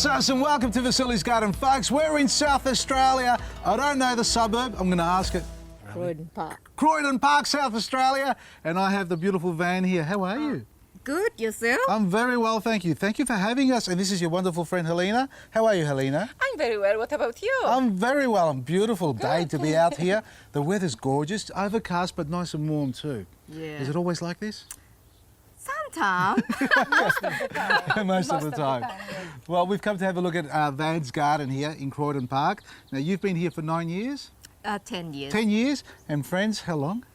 Us, and welcome to Vasili's Garden, folks. We're in South Australia. I don't know the suburb. I'm going to ask it. Croydon Park. Croydon Park, South Australia. And I have the beautiful Van here. How are you? Good, yourself? I'm very well, thank you. Thank you for having us. And this is your wonderful friend, Helena. How are you, Helena? I'm very well. What about you? I'm very well. I'm beautiful day to be out here. The weather's gorgeous, overcast, but nice and warm too. Yeah. Is it always like this? Sometimes. Most of the time. yes. Well, we've come to have a look at Van's garden here in Croydon Park. Now, you've been here for 9 years? 10 years. 10 years. And friends, how long?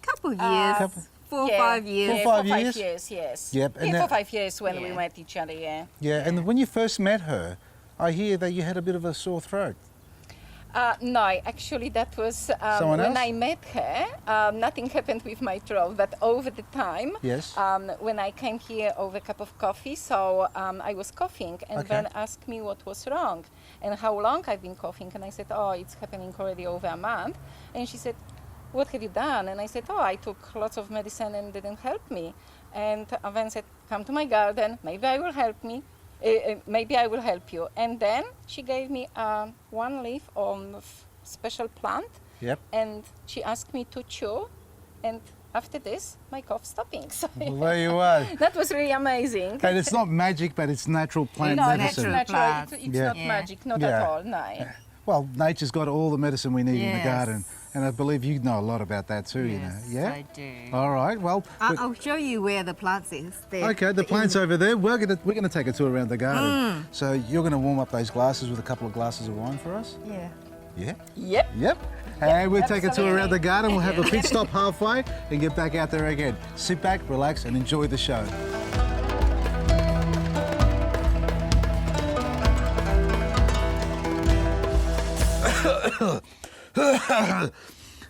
Couple of years. 4 or 5 years. For Yeah, 5 for 5 years? years, yes. Yep, and Yeah, that- for 5 years when we Yeah. met each other, yeah. Yeah, and when you first met her, I hear that you had a bit of a sore throat. No, actually that was Someone when else? I met her. Nothing happened with my throat, but over the time, Yes. when I came here over a cup of coffee, so I was coughing, and Okay. then asked me what was wrong and how long I've been coughing, and I said, oh, it's happening already over a month, and she said, what have you done? And I said, oh, I took lots of medicine and didn't help me. And Van said, come to my garden, maybe I will help me. Maybe I will help you. And then she gave me one leaf of special plant, Yep. and she asked me to chew, and after this, my cough stopping. So Well, there you are. that was really amazing. And it's not magic, but it's natural plant No, medicine. it's natural. Plant. It's Yeah. not magic, not Yeah. at all. No. Well, nature's got all the medicine we need in the Yes. garden. And I believe you know a lot about that too, you know. Yes, Yeah? I do. All right, well... I'll show you where the plants is. There. Okay, the plant's over there. We're gonna take a tour around the garden. So you're gonna warm up those glasses with a couple of glasses of wine for us? Yeah. Yeah? Yep. Yep. And we'll take a tour around the absolutely. garden. We'll have a pit stop halfway and get back out there again. Sit back, relax, and enjoy the show.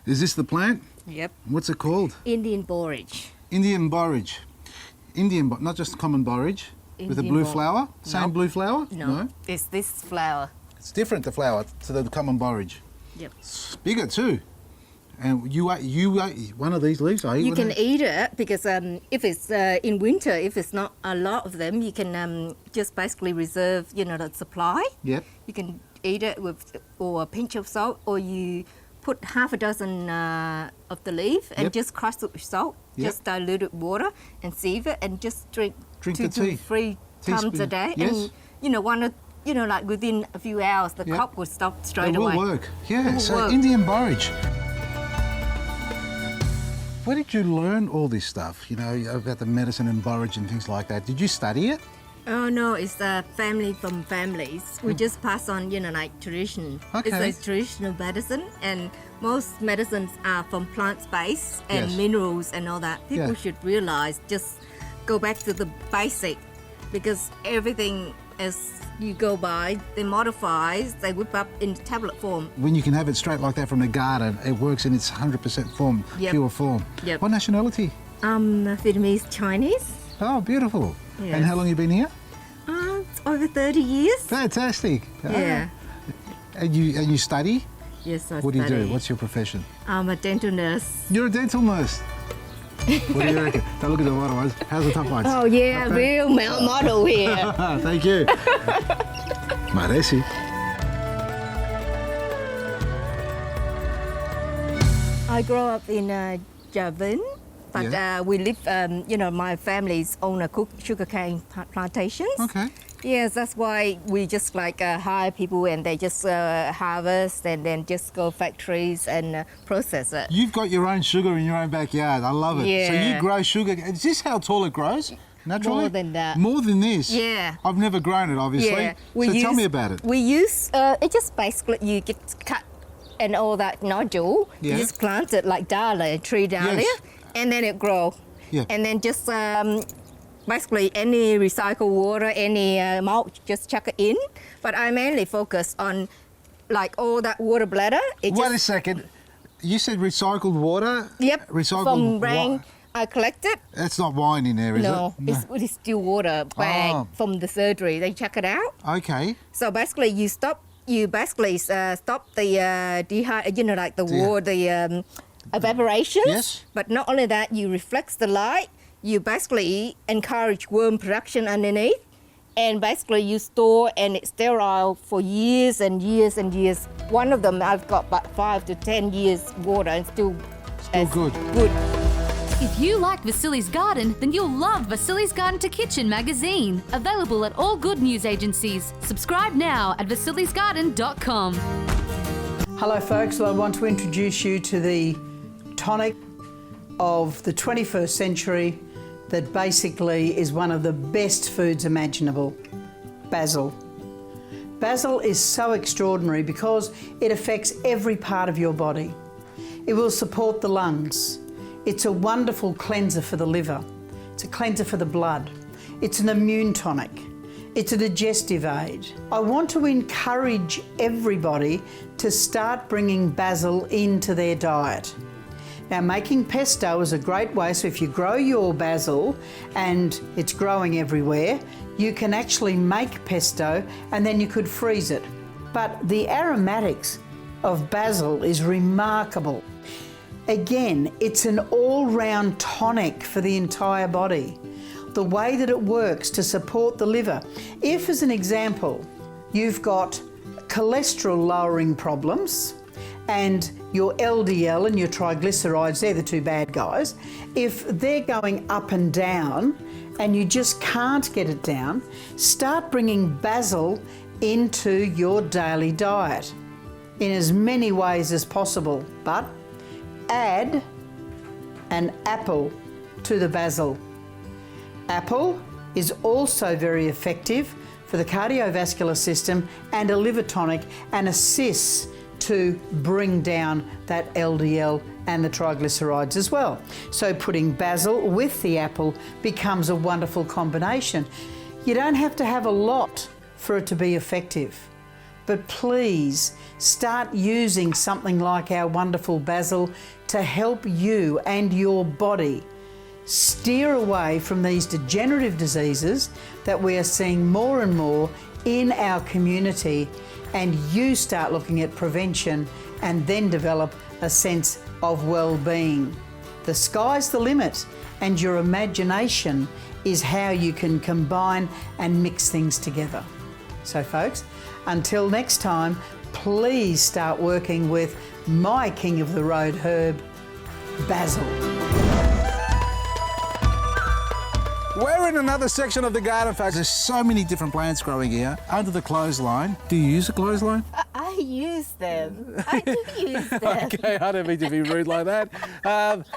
Is this the plant? Yep. What's it called? Indian borage. Indian borage. Not just common borage with a Indian blue bor- flower. Same No. blue flower? No. It's this flower. It's different, the flower, to the common borage. Yep. It's bigger too. And you ate one of these leaves? I eat You one can of- eat it because if it's in winter, if it's not a lot of them, you can just basically reserve, the supply. Yep. You can eat it with or a pinch of salt, or you put half a dozen of the leaf and Yep. just crush it with salt, Yep. just diluted water and sieve it, and just drink Drink 2 the tea. to 3 times Teaspoon. a day. Yes. And like within a few hours, the Yep. cough will stop straight It will away. work. Yeah, It will so work. Indian borage. Where did you learn all this stuff, about the medicine and borage and things like that? Did you study it? Oh no, it's family from families. We just pass on, like tradition. Okay. It's a traditional medicine, and most medicines are from plant space and Yes. minerals and all that. People Yeah. should realize, just go back to the basic, because everything as you go by, they modify, they whip up in tablet form. When you can have it straight like that from the garden, it works in its 100% form, Yep. pure form. Yep. What nationality? Vietnamese, Chinese. Oh, beautiful. Yes. And how long have you been here? It's over 30 years. Fantastic. Yeah. And you study? Yes, I What do you study. do? What's your profession? I'm a dental nurse. You're a dental nurse. What do you reckon? Now look at the bottom ones. How's the top ones? Oh yeah, real model here. Thank you. Maresi. I grew up in Javin, but Yeah. we live, my family's own a sugarcane plantations. Okay. Yes, that's why we just hire people, and they just harvest and then just go factories and process it. You've got your own sugar in your own backyard. I love it. So you Yeah. grow sugar. Is this how tall it grows? Naturally? More than that. More than this? Yeah. I've never grown it, obviously. Yeah, So tell me about it. We use it just basically you get cut and all that nodule. Yeah. You just plant it like dahlia, tree dahlia, Yes. and then it grow. Yeah. And then just basically any recycled water, any mulch, just chuck it in. But I mainly focus on all that water bladder. Wait a second. You said recycled water? Yep. Recycled From rain, wa- I collect it. That's not wine in there, is No, it? it's still water bag Oh. from the surgery. They chuck it out. Okay. So basically, you stop the water, the evaporation. Yes. But not only that, you reflect the light. You basically encourage worm production underneath, and basically you store and it's sterile for years and years and years. One of them I've got about 5 to 10 years water and still good. If you like Vasili's Garden, then you'll love Vasili's Garden to Kitchen magazine. Available at all good news agencies. Subscribe now at vasilisgarden.com. Hello folks, I want to introduce you to the tonic of the 21st century that basically is one of the best foods imaginable, Basil. Basil is so extraordinary because it affects every part of your body. It will support the lungs. It's a wonderful cleanser for the liver. It's a cleanser for the blood. It's an immune tonic. It's a digestive aid. I want to encourage everybody to start bringing basil into their diet. Now, making pesto is a great way, so if you grow your basil and it's growing everywhere, you can actually make pesto and then you could freeze it. But the aromatics of basil is remarkable. Again, it's an all-round tonic for the entire body. The way that it works to support the liver. If, as an example, you've got cholesterol lowering problems and your LDL and your triglycerides, they're the two bad guys, if they're going up and down and you just can't get it down, start bringing basil into your daily diet in as many ways as possible, but add an apple to the basil. Apple is also very effective for the cardiovascular system and a liver tonic, and assists to bring down that LDL and the triglycerides as well. So putting basil with the apple becomes a wonderful combination. You don't have to have a lot for it to be effective, but please start using something like our wonderful basil to help you and your body steer away from these degenerative diseases that we are seeing more and more in our community, and you start looking at prevention and then develop a sense of well-being. The sky's the limit, and your imagination is how you can combine and mix things together. So folks, until next time, please start working with my king of the road herb, basil. We're in another section of the garden, folks. There's so many different plants growing here under the clothesline. Do you use a clothesline? I use them. I do use them. Okay, I don't mean to be rude like that.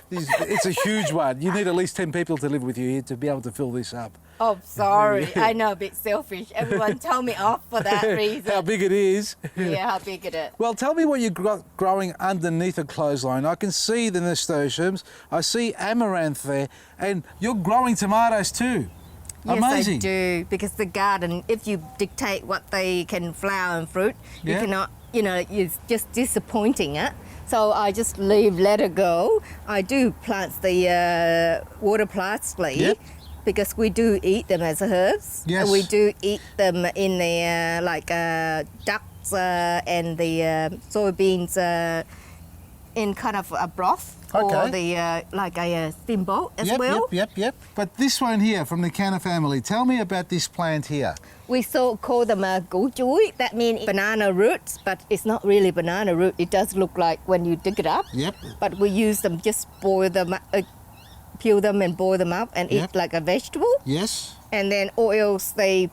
It's a huge one. You need at least 10 people to live with you here to be able to fill this up. Oh, sorry. I know, a bit selfish. Everyone tell me off for that reason. How big it is. Yeah, how big it is. Well, tell me what you've got growing underneath a clothesline. I can see the nasturtiums. I see amaranth there. And you're growing tomatoes too. Yes, Amazing. I do, because the garden, if you dictate what they can flower and fruit, you cannot, it's just disappointing it. So I just let it go. I do plant the water parsley, because we do eat them as herbs. Yes. And we do eat them in the ducks and the soybeans in kind of a broth. Or the like a steamboat as well. Yep. But this one here from the canna family, tell me about this plant here. We call them gỗ chuối. That means banana roots, but it's not really banana root. It does look like when you dig it up. Yep. But we use them, just boil them, peel them and boil them up and eat like a vegetable. Yes. And then oils they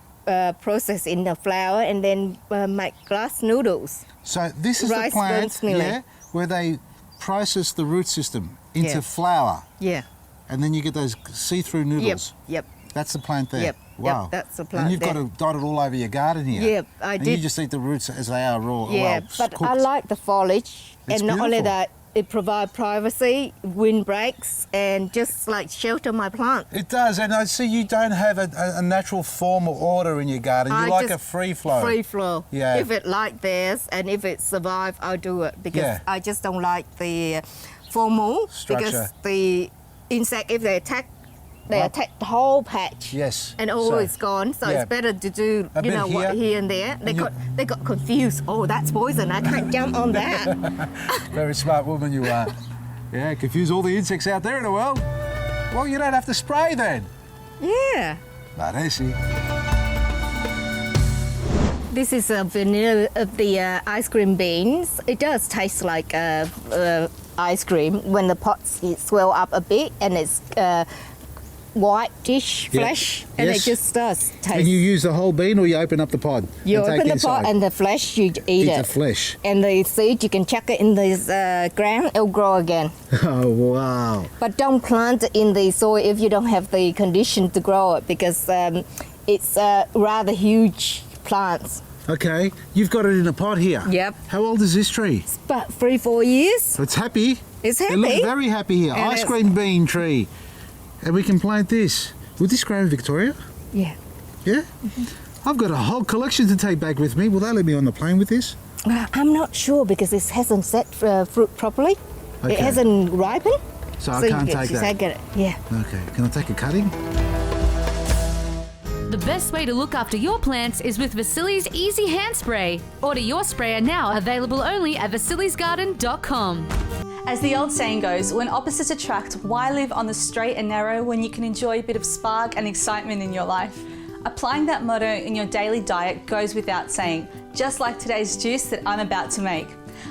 process in the flour and then make glass noodles. So this is Rice the plant where they process the root system into flour. Yeah. And then you get those see-through noodles. Yep. That's the plant there. Yep. Wow. Yep, that's the plant. And you've got it dotted all over your garden here. Yep, I did. And you just eat the roots as they are raw. Yeah, but cooked. I like the foliage. It's and not only beautiful. that, it provides privacy, windbreaks, and just like shelter my plant. It does, and I see you don't have a natural form or order in your garden. You like a free flow. Free flow. Yeah. If it like theirs and if it survive, I'll do it, because I just don't like the formal structure. Because the insect, if they attack the whole patch. Yes. And all is gone. So it's better to do, what here and there. They got confused. Oh, that's poison. I can't jump on that. Very smart woman you are. Yeah, confuse all the insects out there in the world. Well, you don't have to spray then. Yeah. Parece. This is a vanilla of the ice cream beans. It does taste like ice cream when the pots swell up a bit and it's whitish flesh, and it just does taste. And you use the whole bean, or you open up the pod? You and take open the inside? pot and the flesh, you eat it. The flesh. And the seed, you can chuck it in the ground, it'll grow again. Oh, wow. But don't plant it in the soil if you don't have the condition to grow it, because it's rather huge plants. Okay, you've got it in a pot here. Yep. How old is this tree? It's about 3-4 years. It's happy. It's happy. It looks very happy here. And Ice cream bean tree. And we can plant this. Would this grow in Victoria? Yeah. Yeah? I've got a whole collection to take back with me. Will they let me on the plane with this? I'm not sure because this hasn't set fruit properly. Okay. It hasn't ripened. So I can't take that. Take it. Yeah. Okay, can I take a cutting? The best way to look after your plants is with Vasili's Easy Hand Spray. Order your sprayer now, available only at vasilisgarden.com. As the old saying goes, when opposites attract, why live on the straight and narrow when you can enjoy a bit of spark and excitement in your life? Applying that motto in your daily diet goes without saying, just like today's juice that I'm about to make.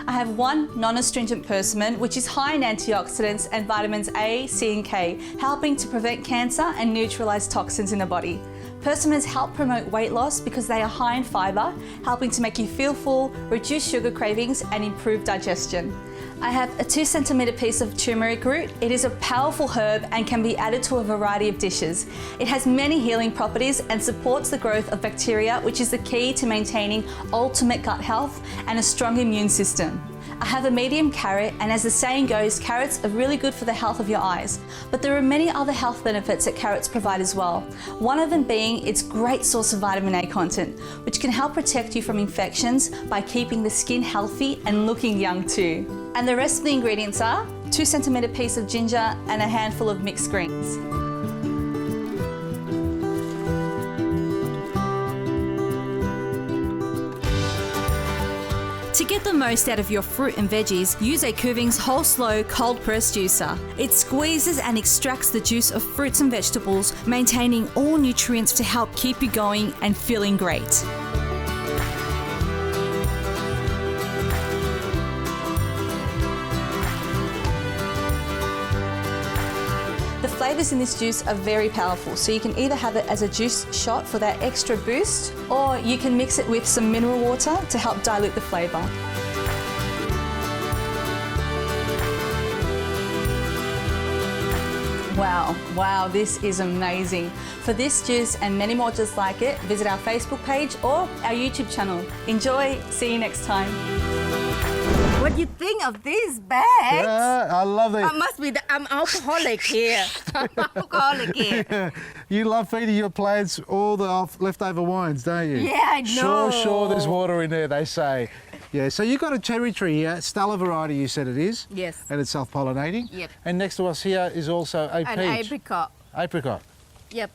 I have one non-astringent persimmon, which is high in antioxidants and vitamins A, C and K, helping to prevent cancer and neutralise toxins in the body. Persimmons help promote weight loss because they are high in fibre, helping to make you feel full, reduce sugar cravings and improve digestion. I have a 2 centimetre piece of turmeric root. It is a powerful herb and can be added to a variety of dishes. It has many healing properties and supports the growth of bacteria, which is the key to maintaining ultimate gut health and a strong immune system. I have a medium carrot, and as the saying goes, carrots are really good for the health of your eyes. But there are many other health benefits that carrots provide as well. One of them being its great source of vitamin A content, which can help protect you from infections by keeping the skin healthy and looking young too. And the rest of the ingredients are 2 centimetre piece of ginger and a handful of mixed greens. To get the most out of your fruit and veggies, use a Kuvings Whole Slow cold press juicer. It squeezes and extracts the juice of fruits and vegetables, maintaining all nutrients to help keep you going and feeling great. The flavours in this juice are very powerful, so you can either have it as a juice shot for that extra boost, or you can mix it with some mineral water to help dilute the flavour. Wow, this is amazing. For this juice and many more just like it, visit our Facebook page or our YouTube channel. Enjoy, see you next time. What do you think of these bags? Yeah, I love it. I must be I'm alcoholic here. I'm alcoholic here. You love feeding your plants all the leftover wines, don't you? Yeah, I know. Sure, there's water in there, they say. Yeah, so you've got a cherry tree here, Stella variety you said it is. Yes. And it's self-pollinating. Yep. And next to us here is also a An peach. apricot. Apricot. Yep.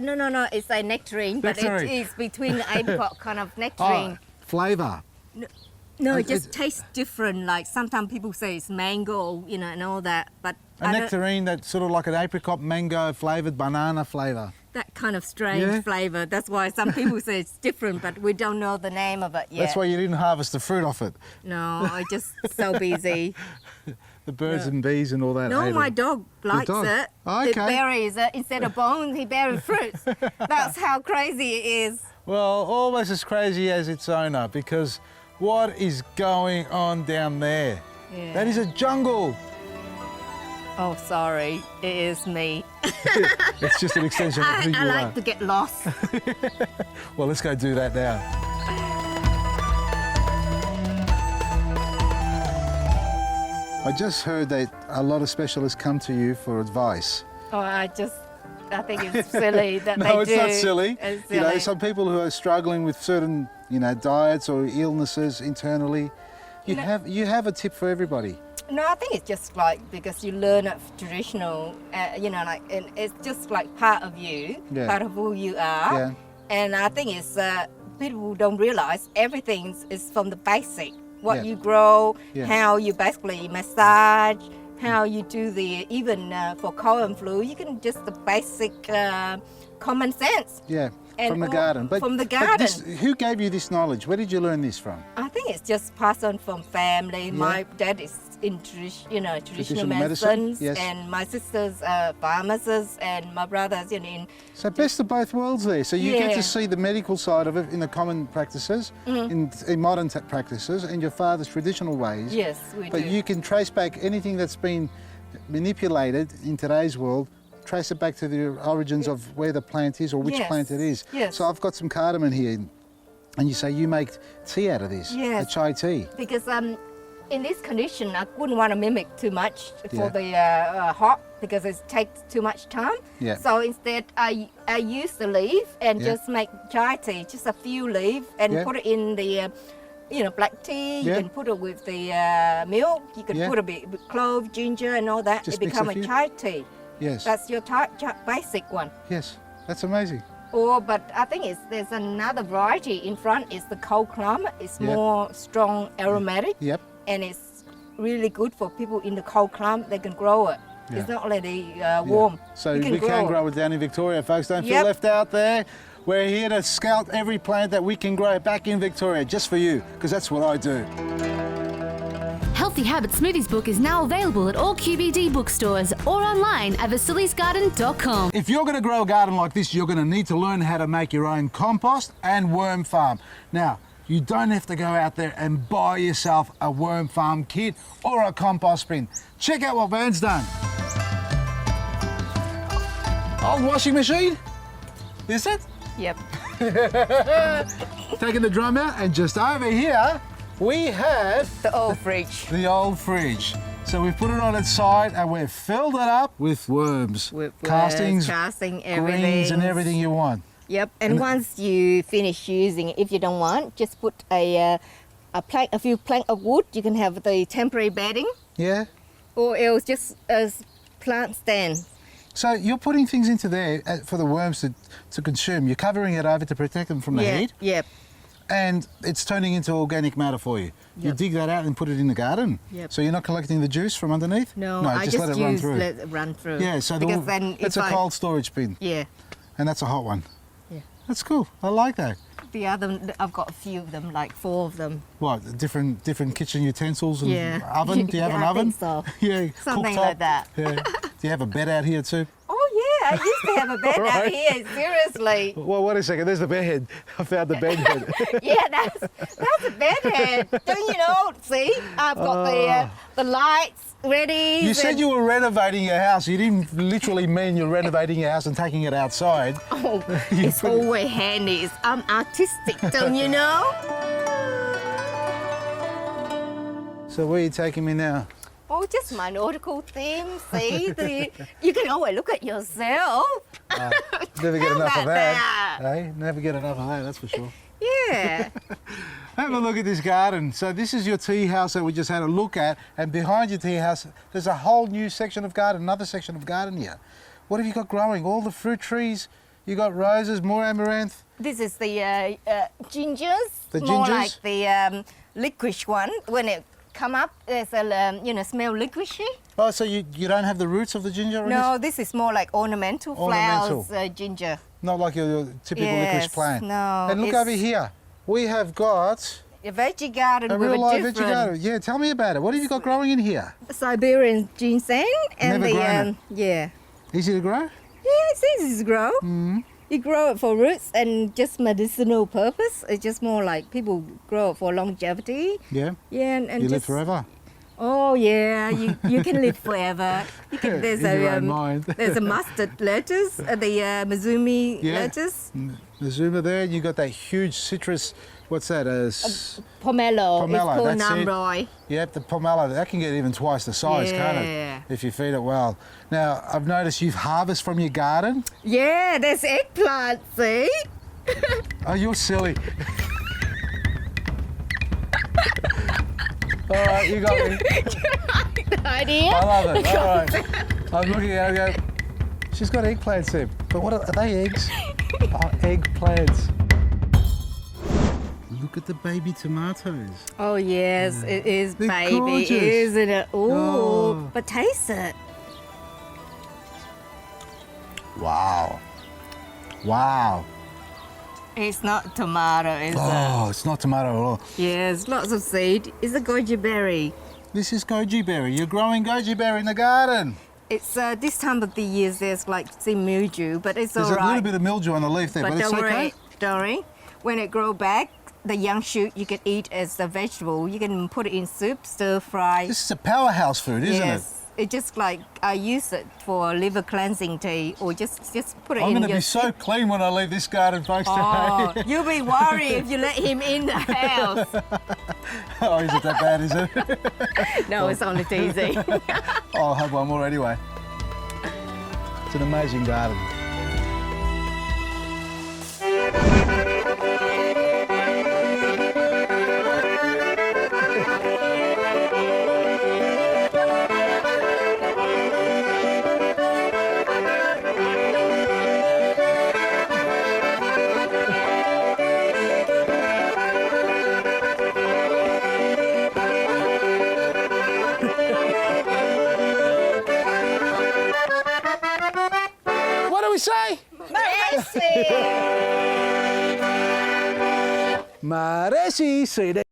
No, it's a nectarine, but Nectarine. it is between the apricot kind of nectarine. Flavour. No, it It- just tastes different. Like sometimes people say it's mango, and all that, but A nectarine that's sort of like an apricot mango flavoured banana flavour. that kind of strange Yeah. flavor. That's why some people say it's different, but we don't know the name of it yet. That's why you didn't harvest the fruit off it. No, I just so busy. The birds and bees and all that. No, ate my it. dog likes dog? it. Oh, He okay. berries it instead of bones. He berries fruits. That's how crazy it is. Well, almost as crazy as its owner, because what is going on down there? Yeah. That is a jungle. Oh, sorry, it is me. It's just an extension of who you I like are. to get lost. Well, let's go do that now. I just heard that a lot of specialists come to you for advice. Oh, I think it's silly that they do. No, it's not silly. It's You know, silly. some people who are struggling with certain, diets or illnesses internally, you have a tip for everybody. No, I think it's just like because you learn it traditional, and it's just like part of you, Yeah. part of who you are. Yeah. And I think it's people don't realize everything is from the basic. What Yeah. you grow, Yeah. how you basically massage, how you do even for cold and flu, you can just the basic common sense. Yeah. And from the all- garden. from the But garden. who gave you this knowledge? Where did you learn this from? I think it's just passed on from family. My dad is in traditional Traditional medicine, medicines, yes. and my sisters are pharmacists, and my brothers, in So best of both worlds there. So you get Yeah. to see the medical side of it in the common practices, in modern practices, and your father's traditional ways. yes, we But do. you can trace back anything that's been manipulated in today's world, trace it back to the origins of where the plant is or which Yes, plant it is. yes. So I've got some cardamom here, and you say you make tea out of this, Yes. a chai tea. Because in this condition, I wouldn't want to mimic too much for Yeah. the hot because it takes too much time. Yeah. So instead, I use the leaf and Yeah. just make chai tea, just a few leaves, and Yeah. put it in the black tea. You Yeah. can put it with the milk. You can Yeah. put a bit with clove, ginger, and all that. Just It mix a becomes a few. chai tea. Yes. That's your basic one. Yes. That's amazing. But I think there's another variety in front. It's the cold climate. It's Yeah. more strong aromatic, Yep. and it's really good for people in the cold climate. They can grow it. Yeah. It's not only warm. So you we can grow it down in Victoria, folks. Don't feel Yep. left out there. We're here to scout every plant that we can grow back in Victoria just for you, because that's what I do. Healthy Habits Smoothies book is now available at all QBD bookstores or online at vasilisgarden.com. If you're going to grow a garden like this, you're going to need to learn how to make your own compost and worm farm. Now, you don't have to go out there and buy yourself a worm farm kit or a compost bin. Check out what Van's done. Old washing machine? Is it? Yep. Taking the drum out, and just over here we have The old fridge. the old fridge. So we've put it on its side and we've filled it up with worms, With castings, casting, greens, and everything you want. Yep. And once you finish using it, if you don't want, just put a few plank of wood. You can have the temporary bedding, Yeah. or else just a plant stand. So you're putting things into there for the worms to consume. You're covering it over to protect them from the heat, Yep. and it's turning into organic matter for you. You Yep. dig that out and put it in the garden. Yep. So you're not collecting the juice from underneath? No, No, I just let it run through. let it run through. Yeah, so because then that's if a cold storage bin, Yeah. and that's a hot one. Yeah. That's cool. I like that. The other, I've got a few of them, like 4 of them. What, different kitchen utensils and Yeah. oven? Do you have Yeah, an I oven? think so. Yeah, Something cooktop. like that. Yeah. Do you have a bed out here too? Oh yeah, I used to have a bed out Right. here. Seriously. Well, wait a second. There's the bed. I found the bed head. Yeah, that's a bed head. Don't you know? See, I've got the lights ready. You said you were renovating your house. You didn't literally mean you're renovating your house and taking it outside. Oh, You it's put- always handy. I'm artistic, don't you know? So where are you taking me now? Oh, just my nautical theme. See, you can always look at yourself. Never get How enough of about that. that? Eh? Never get enough of that, that's for sure. Yeah. Have a look at this garden. So this is your tea house that we just had a look at, and behind your tea house, there's a whole new section of garden, another section of garden here. What have you got growing? All the fruit trees. You got roses, more amaranth. This is the gingers. The More gingers? like the licorice one. When it come up, there's a smell licoricey. Oh, so you don't have the roots of the ginger? in No, this is more like ornamental, Ornamental. flowers, ginger. this? Not like your typical Yes, licorice plant. no, And look it's- over here. We have got A veggie garden a with real a live different veggie garden. Yeah, tell me about it. What have you got growing in here? Siberian ginseng and Never grown it. yeah. Easy to grow? Yeah, it's easy to grow. You grow it for roots and just medicinal purpose. It's just more like people grow it for longevity. Yeah. Yeah, and You live just, forever. Oh yeah, you can live forever. You can, In your own mind. there's a mustard lettuce, the Mizumi Yeah. lettuce, The Zuma there, and you got that huge citrus. What's that? pomelo. Pomelo, It's called that's it. namroy. Yep, the pomelo. That can get even twice the size, can't Yeah. it? If you feed it well. Now, I've noticed you've harvested from your garden. Yeah, there's eggplant. See? Oh, you're silly. All right, you got me. The idea. I love it. All right. I'm looking at it and go, she's got eggplants there. But what are they eggs? Oh, eggplants. Look at the baby tomatoes. Oh yes, it is, They're baby, gorgeous. isn't it? Ooh, Oh. but taste it. Wow. Wow. It's not tomato, is Oh, it's not tomato at all. it? Yes, lots of seed. It's a goji berry. This is goji berry. You're growing goji berry in the garden. It's this time of the year there's like some mildew, but it's There's all a right. little bit of mildew on the leaf there, but it's don't okay. worry, don't worry. When it grow back, the young shoot you can eat as a vegetable. You can put it in soup, stir fry. This is a powerhouse food, isn't Yes. It just like I use it for liver cleansing tea, or just put it it? I'm in going to your be so clean when I leave this garden, folks, Oh, today. you'll be worried if you let him in the house. Oh, is it that bad, is it? No, it's only teasing. I'll have one more anyway. It's an amazing garden. What do we say? Maresi, say that.